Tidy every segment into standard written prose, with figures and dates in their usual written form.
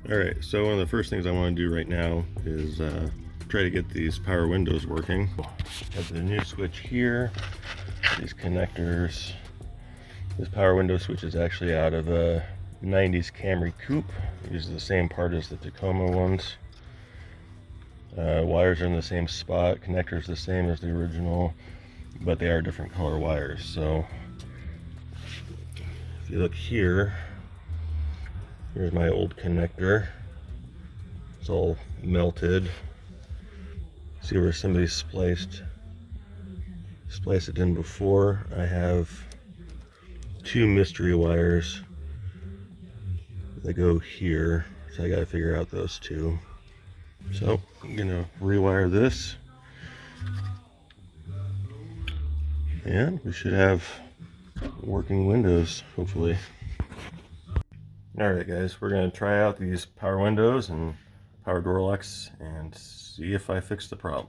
Alright, so one of the first things I want to do right now is try to get these power windows working. Have the new switch here, these connectors. This power window switch is actually out of a 90s Camry coupe. It uses the same part as the Tacoma ones. Wires are in the same spot, connectors the same as the original, but they are different color wires. So if you look here, here's my old connector. It's all melted. See where somebody spliced it in before. I have two mystery wires that go here, so I gotta figure out those two. So I'm gonna rewire this, and we should have working windows, hopefully. Alright guys, we're going to try out these power windows and power door locks and see if I fix the problem.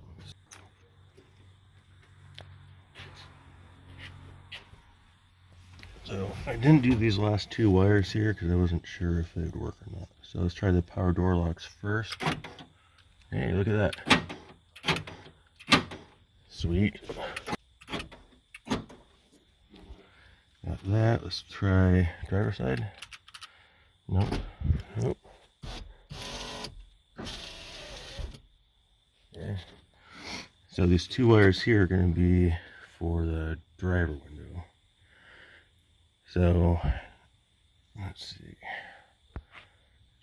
So I didn't do these last two wires here because I wasn't sure if they would work or not. So let's try the power door locks first. Hey, look at that. Sweet. Got that. Let's try driver's side. Nope. Nope. Okay. So these two wires here are going to be for the driver window. So let's see.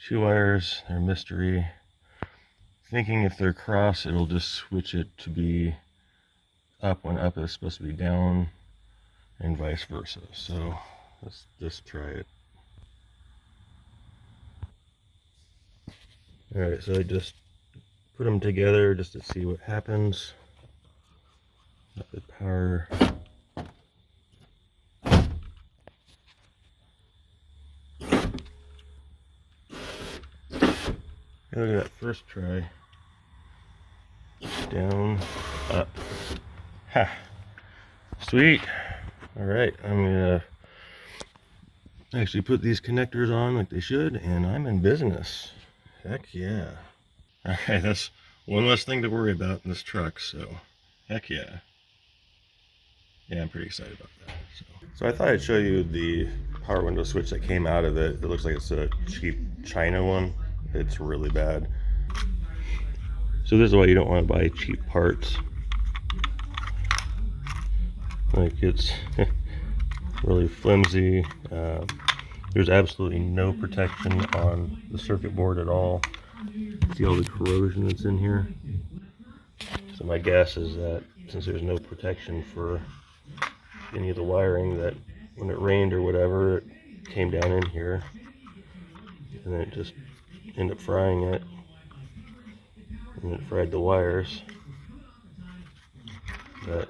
Two wires, they're mystery. Thinking if they're cross, it'll just switch it to be up when up is supposed to be down, and vice versa. So let's just try it. Alright, so I just put them together just to see what happens. Got the power. Look at that first try. Down, up. Ha! Sweet! Alright, I'm gonna actually put these connectors on like they should, and I'm in business. Heck yeah. Alright, that's one less thing to worry about in this truck, so heck yeah. Yeah, I'm pretty excited about that. So I thought I'd show you the power window switch that came out of it. It looks like it's a cheap China one. It's really bad. So this is why you don't want to buy cheap parts. Like, it's really flimsy. There's absolutely no protection on the circuit board at all. See all the corrosion that's in here? So my guess is that since there's no protection for any of the wiring, that when it rained or whatever, it came down in here and then it just ended up frying it, and it fried the wires. But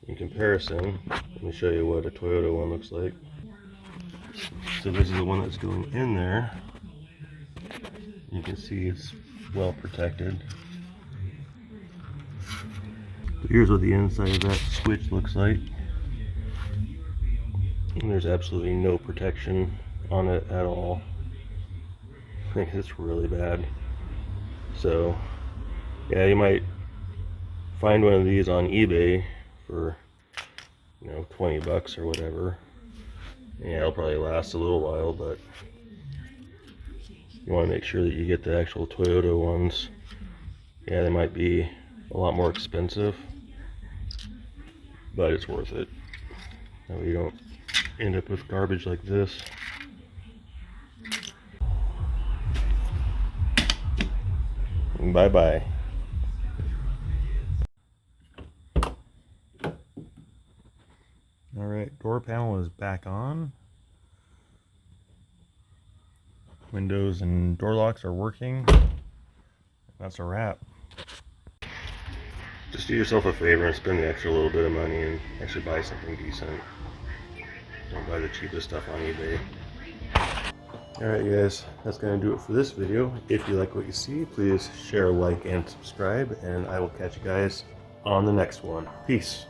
in comparison, let me show you what a Toyota one looks like. So this is the one that's going in there. You can see it's well protected. But here's what the inside of that switch looks like. And there's absolutely no protection on it at all. I think it's really bad. So yeah, you might find one of these on eBay for, you know, 20 bucks or whatever. Yeah, it'll probably last a little while, but you want to make sure that you get the actual Toyota ones. Yeah, they might be a lot more expensive, but it's worth it. That way you don't end up with garbage like this. Bye bye. Alright, door panel is back on. Windows and door locks are working. That's a wrap. Just do yourself a favor and spend the extra little bit of money and actually buy something decent. Don't buy the cheapest stuff on eBay. Alright guys, that's going to do it for this video. If you like what you see, please share, like, and subscribe, and I will catch you guys on the next one. Peace.